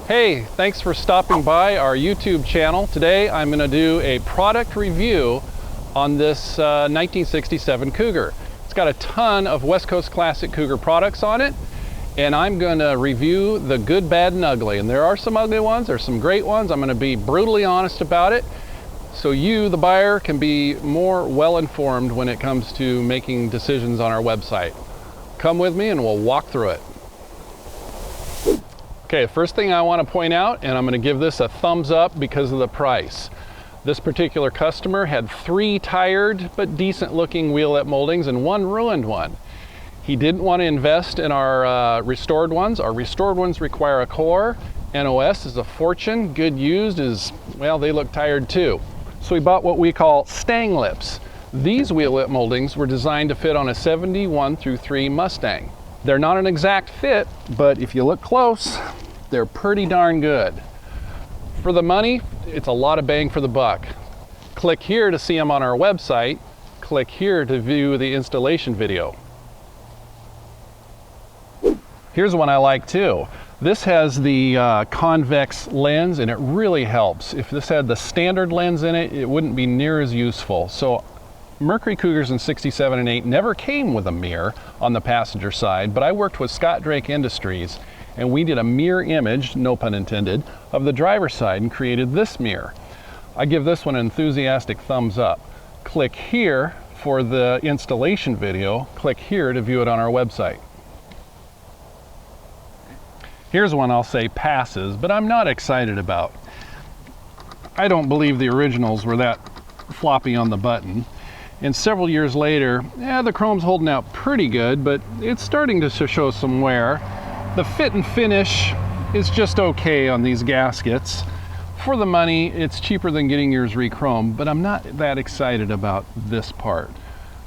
Hey, thanks for stopping by our YouTube channel. Today I'm going to do a product review on this 1967 Cougar. It's got a ton of West Coast Classic Cougar products on it, and I'm going to review the good, bad, and ugly. And there are some ugly ones, there's some great ones. I'm going to be brutally honest about it, so you, the buyer, can be more well-informed when it comes to making decisions on our website. Come with me and we'll walk through it. Okay, first thing I want to point out, and I'm going to give this a thumbs up because of the price. This particular customer had 3 tired but decent looking wheellet moldings and 1 ruined one. He didn't want to invest in our restored ones. Our restored ones require a core. NOS is a fortune. Good used is, well, they look tired too. So we bought what we call stang lips. These wheellet moldings were designed to fit on a 71 through 3 Mustang. They're not an exact fit, but if you look close, they're pretty darn good. For the money, it's a lot of bang for the buck. Click here to see them on our website. Click here to view the installation video. Here's one I like too. This has the convex lens, and it really helps. If this had the standard lens in it, it wouldn't be near as useful. So Mercury Cougars in 67 and 8 never came with a mirror on the passenger side, but I worked with Scott Drake Industries and we did a mirror image, no pun intended, of the driver's side and created this mirror. I give this one an enthusiastic thumbs up. Click here for the installation video. Click here to view it on our website. Here's one I'll say passes, but I'm not excited about. I don't believe the originals were that floppy on the button. And several years later, the chrome's holding out pretty good, but it's starting to show some wear. The fit and finish is just okay on these gaskets. For the money, it's cheaper than getting yours re-chromed, but I'm not that excited about this part.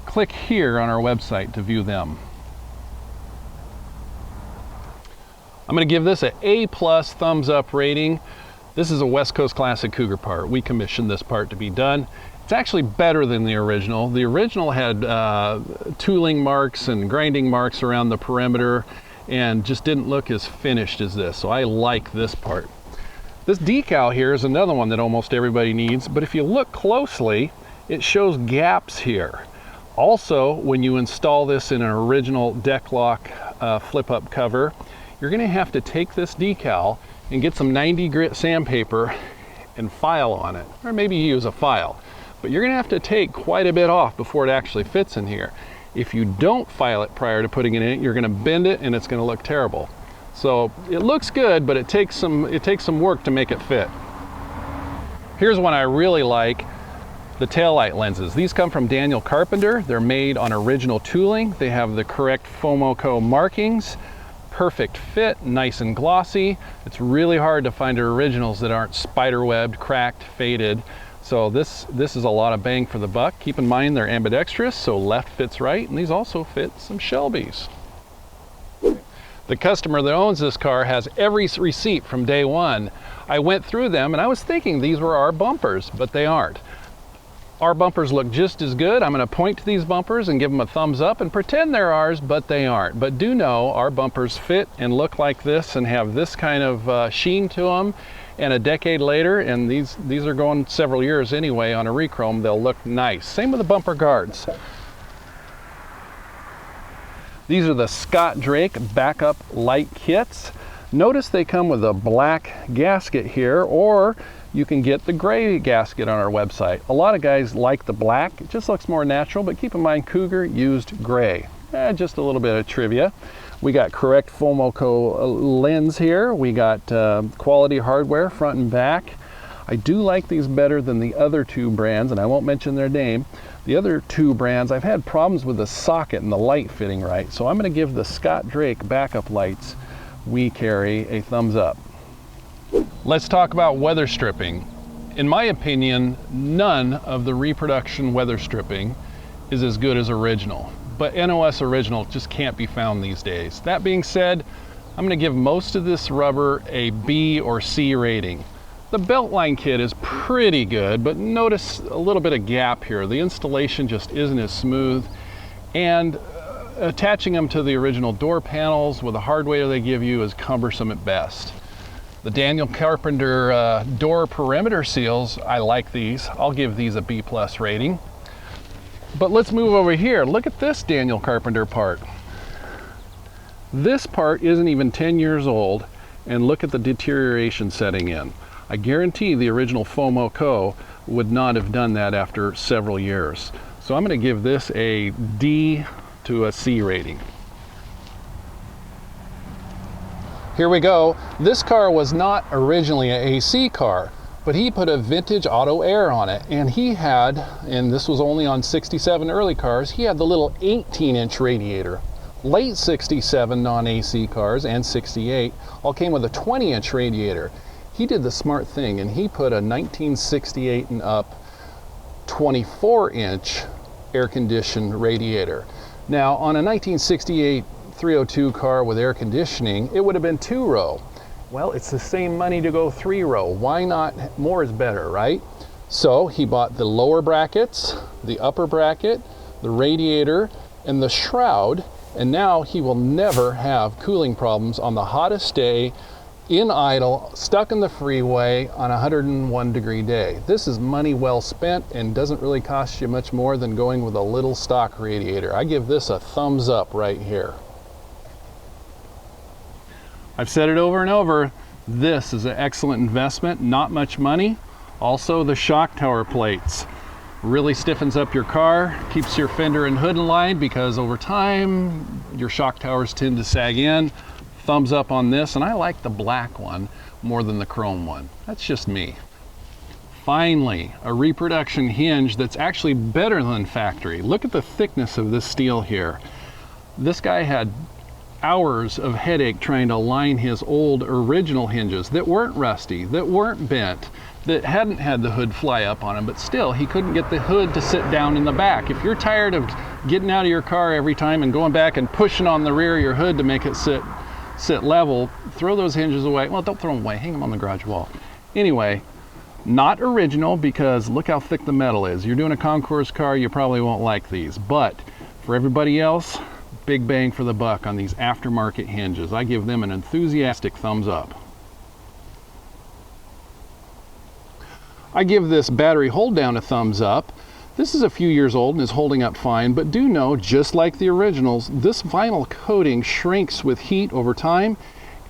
Click here on our website to view them. I'm going to give this an A+ thumbs up rating. This is a West Coast Classic Cougar part. We commissioned this part to be done. It's actually better than the original. The original had tooling marks and grinding marks around the perimeter and just didn't look as finished as this. So I like this part. This decal here is another one that almost everybody needs, but if you look closely, it shows gaps here. Also, when you install this in an original deck lock flip-up cover, you're gonna have to take this decal and get some 90 grit sandpaper and file on it, or maybe use a file. But you're gonna have to take quite a bit off before it actually fits in here. If you don't file it prior to putting it in, you're gonna bend it and it's gonna look terrible. So it looks good, but it takes some work to make it fit. Here's one I really like, the taillight lenses. These come from Daniel Carpenter. They're made on original tooling. They have the correct Fomoco markings. Perfect fit, nice and glossy. It's really hard to find originals that aren't spiderwebbed, cracked, faded. So this is a lot of bang for the buck. Keep in mind they're ambidextrous, so left fits right, and these also fit some Shelbys. The customer that owns this car has every receipt from day one. I went through them and I was thinking these were our bumpers, but they aren't. Our bumpers look just as good. I'm going to point to these bumpers and give them a thumbs up and pretend they're ours, but they aren't. But do know our bumpers fit and look like this and have this kind of sheen to them. And a decade later, and these are going several years anyway on a re-chrome, they'll look nice. Same with the bumper guards. These are the Scott Drake backup light kits. Notice they come with a black gasket here, or you can get the gray gasket on our website. A lot of guys like the black. It just looks more natural, but keep in mind Cougar used gray. Just a little bit of trivia. We got correct Fomoco lens here. We got quality hardware front and back. I do like these better than the other 2 brands, and I won't mention their name. The other 2 brands, I've had problems with the socket and the light fitting right. So I'm going to give the Scott Drake backup lights we carry a thumbs up. Let's talk about weather stripping. In my opinion, none of the reproduction weather stripping is as good as original. But NOS original just can't be found these days. That being said, I'm going to give most of this rubber a B or C rating. The Beltline kit is pretty good, but notice a little bit of gap here. The installation just isn't as smooth, and attaching them to the original door panels with the hardware they give you is cumbersome at best. The Daniel Carpenter door perimeter seals, I like these. I'll give these a B+ rating. But let's move over here. Look at this Daniel Carpenter part. This part isn't even 10 years old, and look at the deterioration setting in. I guarantee the original FOMO Co. would not have done that after several years. So I'm going to give this a D to a C rating. Here we go. This car was not originally an AC car, but he put a vintage auto air on it, and he had, and this was only on 67 early cars, he had the little 18-inch radiator. Late 67 non-AC cars and 68 all came with a 20-inch radiator. He did the smart thing, and he put a 1968 and up 24-inch air-conditioned radiator. Now, on a 1968 302 car with air conditioning, it would have been 2-row. Well, it's the same money to go 3-row. Why not? More is better, right? So he bought the lower brackets, the upper bracket, the radiator, and the shroud, and now he will never have cooling problems on the hottest day, in idle, stuck in the freeway on a 101-degree day. This is money well spent and doesn't really cost you much more than going with a little stock radiator. I give this a thumbs up right here. I've said it over and over, this is an excellent investment, not much money. Also, the shock tower plates. Really stiffens up your car, keeps your fender and hood in line, because over time, your shock towers tend to sag in. Thumbs up on this, and I like the black one more than the chrome one. That's just me. Finally, a reproduction hinge that's actually better than factory. Look at the thickness of this steel here. This guy had hours of headache trying to line his old original hinges that weren't rusty, that weren't bent, that hadn't had the hood fly up on him, but still he couldn't get the hood to sit down in the back. If you're tired of getting out of your car every time and going back and pushing on the rear of your hood to make it sit level, throw those hinges away. Well, don't throw them away, hang them on the garage wall. Anyway, not original, because look how thick the metal is. You're doing a concours car, you probably won't like these, but for everybody else, big bang for the buck on these aftermarket hinges. I give them an enthusiastic thumbs up. I give this battery hold down a thumbs up. This is a few years old and is holding up fine, but do know, just like the originals, this vinyl coating shrinks with heat over time,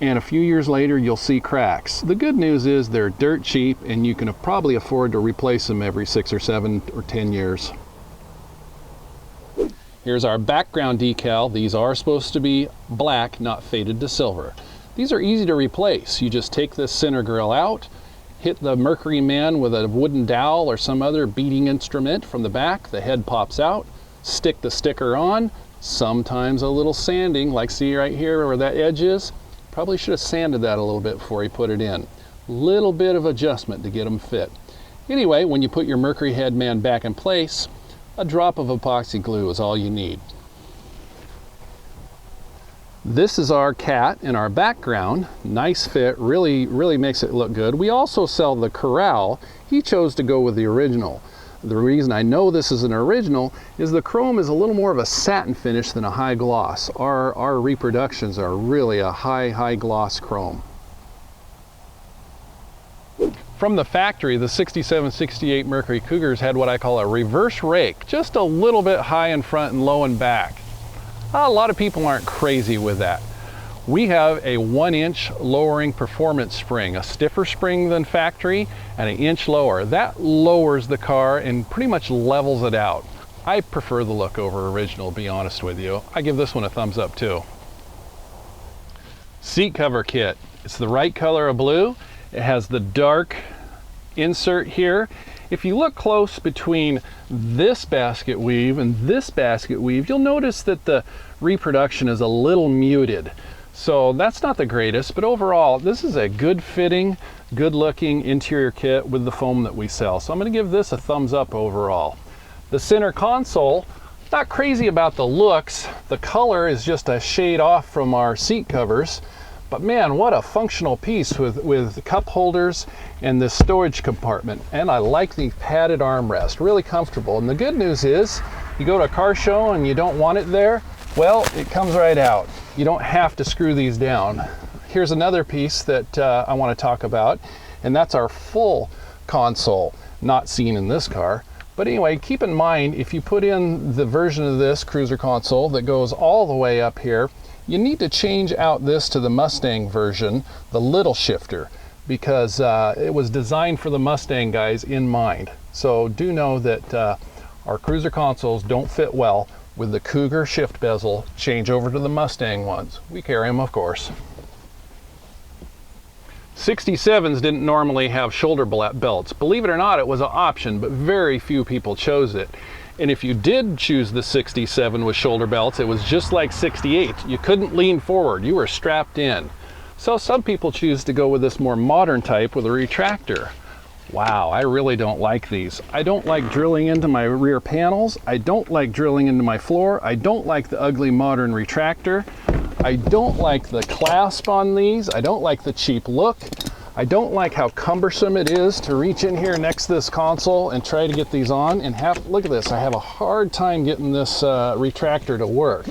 and a few years later you'll see cracks. The good news is they're dirt cheap, and you can probably afford to replace them every 6 or 7 or 10 years. Here's our background decal. These are supposed to be black, not faded to silver. These are easy to replace. You just take this center grill out, hit the Mercury Man with a wooden dowel or some other beating instrument from the back, the head pops out, stick the sticker on, sometimes a little sanding, like see right here where that edge is. Probably should have sanded that a little bit before you put it in. Little bit of adjustment to get them fit. Anyway, when you put your Mercury Head Man back in place, a drop of epoxy glue is all you need. This is our cat in our background. Nice fit, really makes it look good. We also sell the Corral. He chose to go with the original. The reason I know this is an original is the chrome is a little more of a satin finish than a high gloss. Our reproductions are really a high gloss chrome. From the factory, the 67-68 Mercury Cougars had what I call a reverse rake, just a little bit high in front and low in back. A lot of people aren't crazy with that. We have a 1-inch lowering performance spring, a stiffer spring than factory and an inch lower. That lowers the car and pretty much levels it out. I prefer the look over original, to be honest with you. I give this one a thumbs up too. Seat cover kit. It's the right color of blue. It has the dark insert here. If you look close between this basket weave and this basket weave, you'll notice that the reproduction is a little muted. So that's not the greatest, but overall, this is a good fitting, good looking interior kit with the foam that we sell. So I'm gonna give this a thumbs up overall. The center console, not crazy about the looks. The color is just a shade off from our seat covers. But man, what a functional piece with cup holders and this storage compartment. And I like the padded armrest, really comfortable. And the good news is, you go to a car show and you don't want it there, well, it comes right out. You don't have to screw these down. here's another piece that I want to talk about, and that's our full console, not seen in this car. But anyway, keep in mind, if you put in the version of this cruiser console that goes all the way up here, you need to change out this to the Mustang version, the little shifter, because it was designed for the Mustang guys in mind. So do know that our cruiser consoles don't fit well with the Cougar shift bezel. Change over to the Mustang ones. We carry them, of course. 67s didn't normally have shoulder belts. Believe it or not, it was an option, but very few people chose it. And if you did choose the 67 with shoulder belts, it was just like 68. You couldn't lean forward, you were strapped in. So some people choose to go with this more modern type with a retractor. Wow, I really don't like these. I don't like drilling into my rear panels. I don't like drilling into my floor. I don't like the ugly modern retractor. I don't like the clasp on these. I don't like the cheap look. I don't like how cumbersome it is to reach in here next to this console and try to get these on and look at this, I have a hard time getting this retractor to work.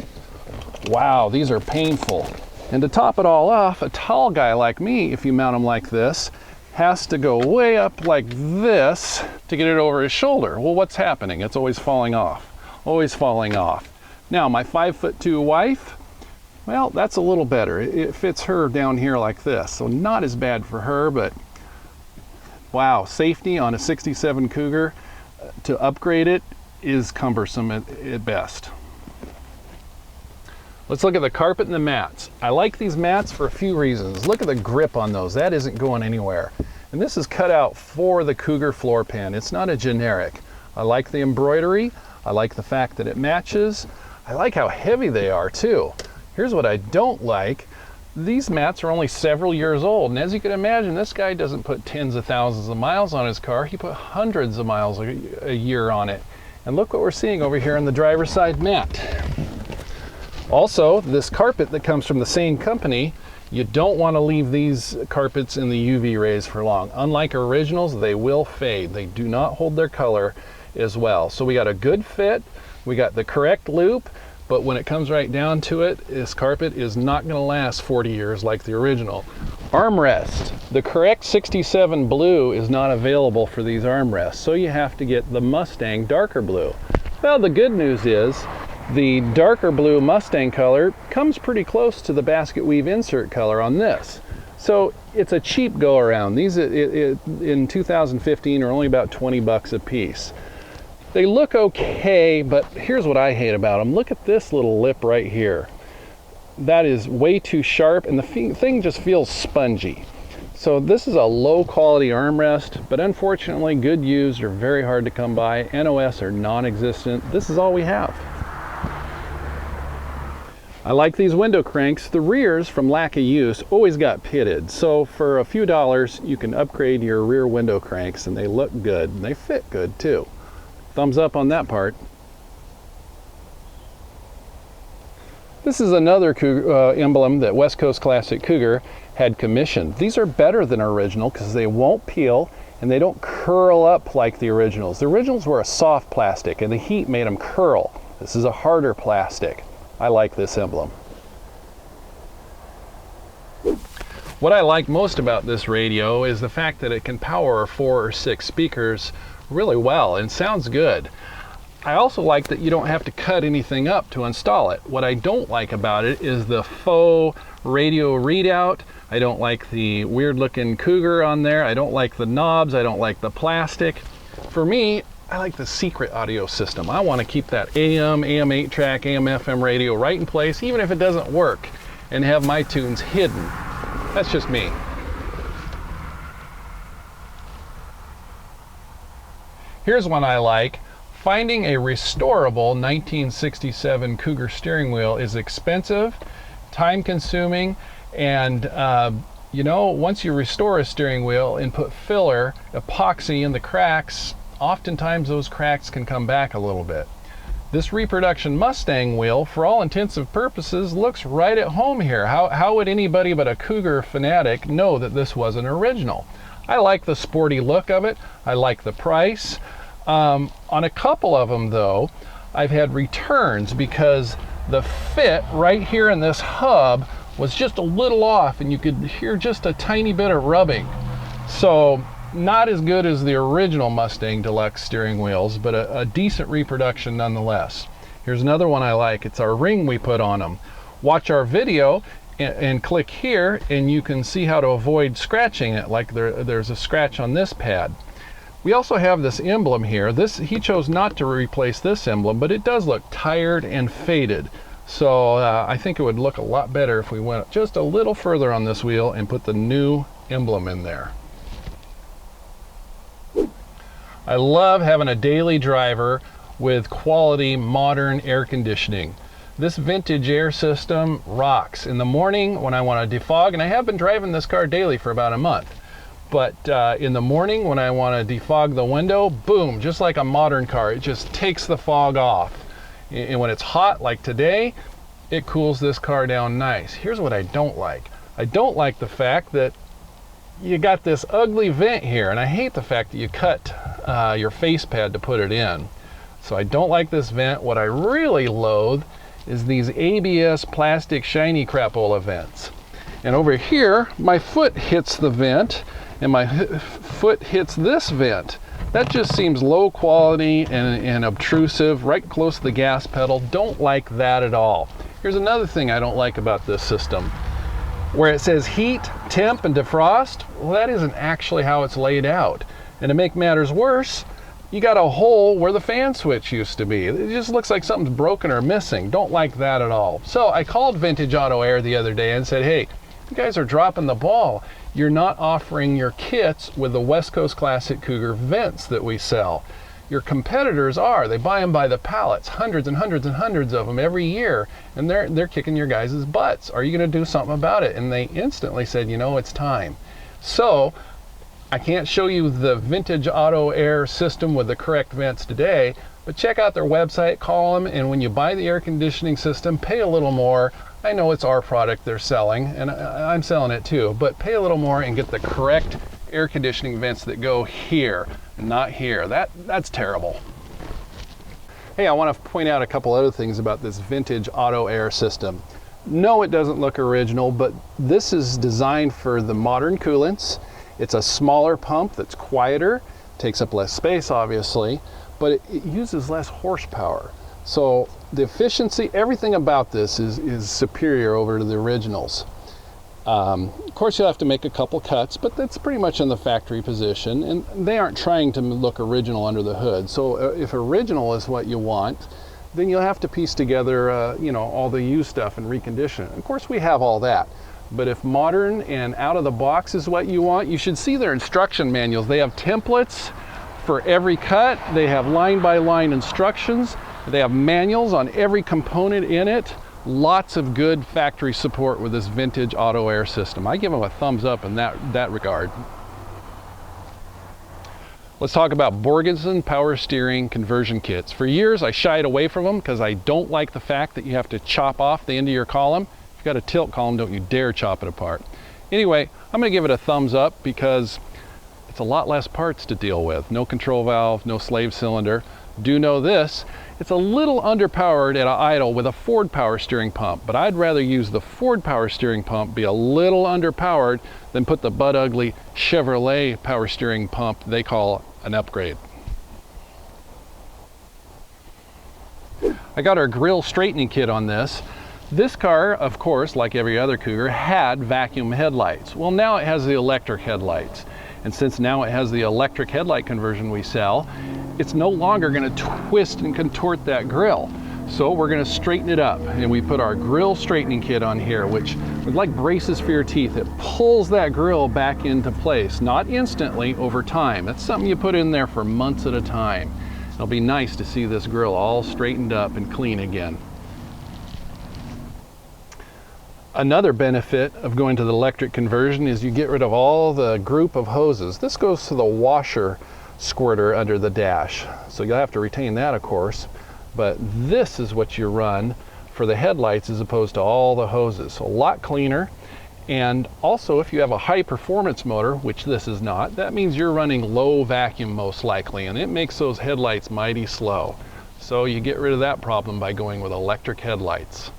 Wow, these are painful. And to top it all off, a tall guy like me, if you mount them like this, has to go way up like this to get it over his shoulder. Well, what's happening? It's always falling off, always falling off. Now, my 5'2" wife, well, that's a little better. It fits her down here like this, so not as bad for her, but wow, safety on a 67 Cougar, to upgrade it is cumbersome at best. Let's look at the carpet and the mats. I like these mats for a few reasons. Look at the grip on those. That isn't going anywhere. And this is cut out for the Cougar floor pan. It's not a generic. I like the embroidery. I like the fact that it matches. I like how heavy they are too. Here's what I don't like. These mats are only several years old, and as you can imagine, this guy doesn't put tens of thousands of miles on his car. He put hundreds of miles a year on it. And look what we're seeing over here on the driver's side mat. Also, this carpet that comes from the same company, you don't want to leave these carpets in the UV rays for long. Unlike originals, they will fade. They do not hold their color as well. So we got a good fit, we got the correct loop, but when it comes right down to it, this carpet is not going to last 40 years like the original. Armrest. The correct 67 blue is not available for these armrests, so you have to get the Mustang darker blue. Well, the good news is the darker blue Mustang color comes pretty close to the basket weave insert color on this. So it's a cheap go around. These in 2015 are only about 20 bucks a piece. They look okay, but here's what I hate about them. Look at this little lip right here. That is way too sharp, and the thing just feels spongy. So this is a low quality armrest, but unfortunately good used are very hard to come by. NOS are non-existent. This is all we have. I like these window cranks. The rears, from lack of use, always got pitted. So for a few dollars, you can upgrade your rear window cranks, and they look good, and they fit good too. Thumbs up on that part. This is another emblem that West Coast Classic Cougar had commissioned. These are better than original because they won't peel and they don't curl up like the originals. The originals were a soft plastic and the heat made them curl. This is a harder plastic. I like this emblem. What I like most about this radio is the fact that it can power 4 or 6 speakers really well and sounds good. I also like that you don't have to cut anything up to install it. What I don't like about it is the faux radio readout. I don't like the weird looking Cougar on there. I don't like the knobs. I don't like the plastic. For me, I like the secret audio system. I want to keep that AM 8-track, AM FM radio right in place, even if it doesn't work, and have my tunes hidden. That's just me. Here's one I like. Finding a restorable 1967 Cougar steering wheel is expensive, time-consuming, and you know, once you restore a steering wheel and put filler, epoxy in the cracks, oftentimes those cracks can come back a little bit. This reproduction Mustang wheel, for all intents and purposes, looks right at home here. How would anybody but a Cougar fanatic know that this was an original? I like the sporty look of it. I like the price. On a couple of them though, I've had returns because the fit right here in this hub was just a little off, and you could hear just a tiny bit of rubbing. So not as good as the original Mustang Deluxe steering wheels, but a decent reproduction nonetheless. Here's another one I like. It's our ring we put on them. Watch our video and click here, and you can see how to avoid scratching it, like there's a scratch on this pad. We also have this emblem here. He chose not to replace this emblem, but it does look tired and faded. So I think it would look a lot better if we went just a little further on this wheel and put the new emblem in there. I love having a daily driver with quality modern air conditioning. This vintage air system rocks. In the morning when I want to defog, and I have been driving this car daily for about a month, but in the morning when I want to defog the window, boom, just like a modern car, it just takes the fog off. And when it's hot like today, it cools this car down nice. Here's what I don't like. I don't like the fact that you got this ugly vent here, and I hate the fact that you cut your face pad to put it in. So I don't like this vent. What I really loathe is these ABS plastic shiny crapola vents. And over here, my foot hits the vent, and my foot hits this vent. That just seems low quality and obtrusive, right close to the gas pedal. Don't like that at all. Here's another thing I don't like about this system. Where it says heat, temp, and defrost, well, that isn't actually how it's laid out. And to make matters worse, you got a hole where the fan switch used to be. It just looks like something's broken or missing. Don't like that at all. So I called Vintage Auto Air the other day and said, hey, you guys are dropping the ball. You're not offering your kits with the West Coast Classic Cougar vents that we sell. Your competitors are. They buy them by the pallets, hundreds and hundreds and hundreds of them every year, and they're kicking your guys' butts. Are you going to do something about it? And they instantly said, you know, it's time. So I can't show you the Vintage Auto Air system with the correct vents today, but check out their website, call them, and when you buy the air conditioning system, pay a little more. I know it's our product they're selling, and I'm selling it too, but pay a little more and get the correct air conditioning vents that go here, not here. That's terrible. Hey, I want to point out a couple other things about this Vintage Auto Air system. No, it doesn't look original, but this is designed for the modern coolants. It's a smaller pump that's quieter, takes up less space obviously, but it uses less horsepower. So the efficiency, everything about this is superior over to the originals. Of course, you'll have to make a couple cuts, but that's pretty much in the factory position, and they aren't trying to look original under the hood. So if original is what you want, then you'll have to piece together, you know, all the used stuff and recondition it. Of course, we have all that. But if modern and out of the box is what you want, you should see their instruction manuals. They have templates for every cut. They have line by line instructions. They have manuals on every component in it. Lots of good factory support with this Vintage Auto Air system. I give them a thumbs up in that regard. Let's talk about Borgenson power steering conversion kits. For years, I shied away from them because I don't like the fact that you have to chop off the end of your column. If you've got a tilt column, don't you dare chop it apart. Anyway, I'm going to give it a thumbs up because it's a lot less parts to deal with. No control valve, no slave cylinder. Do know this, it's a little underpowered at idle with a Ford power steering pump, but I'd rather use the Ford power steering pump, be a little underpowered, than put the butt ugly Chevrolet power steering pump they call an upgrade. I got our grill straightening kit on this. This car, of course, like every other Cougar, had vacuum headlights. Well, now it has the electric headlights. And since now it has the electric headlight conversion we sell, it's no longer going to twist and contort that grill. So we're going to straighten it up. And we put our grill straightening kit on here, which is like braces for your teeth. It pulls that grill back into place, not instantly, over time. That's something you put in there for months at a time. It'll be nice to see this grill all straightened up and clean again. Another benefit of going to the electric conversion is you get rid of all the group of hoses. This goes to the washer squirter under the dash. So you'll have to retain that, of course, but this is what you run for the headlights as opposed to all the hoses. So a lot cleaner. And also, if you have a high performance motor, which this is not, that means you're running low vacuum most likely, and it makes those headlights mighty slow. So you get rid of that problem by going with electric headlights.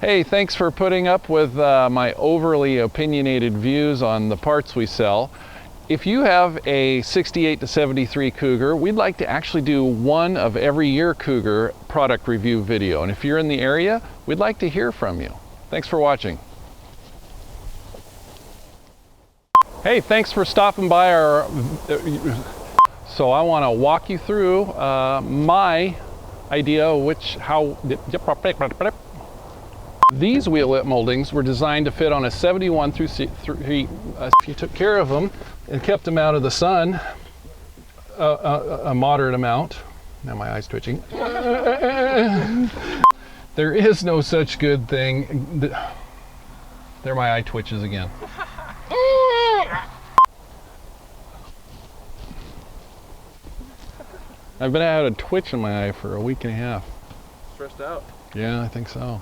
Hey, thanks for putting up with my overly opinionated views on the parts we sell. If you have a 68 to 73 Cougar, we'd like to actually do one of every year Cougar product review video. And if you're in the area, we'd like to hear from you. Thanks for watching. Hey, thanks for stopping by our... So I want to walk you through my idea of how... These wheel lip moldings were designed to fit on a 71 through 3. If you took care of them and kept them out of the sun a moderate amount. Now my eye's twitching. There is no such good thing. There my eye twitches again. I've been had a twitch in my eye for a week and a half. Stressed out? Yeah, I think so.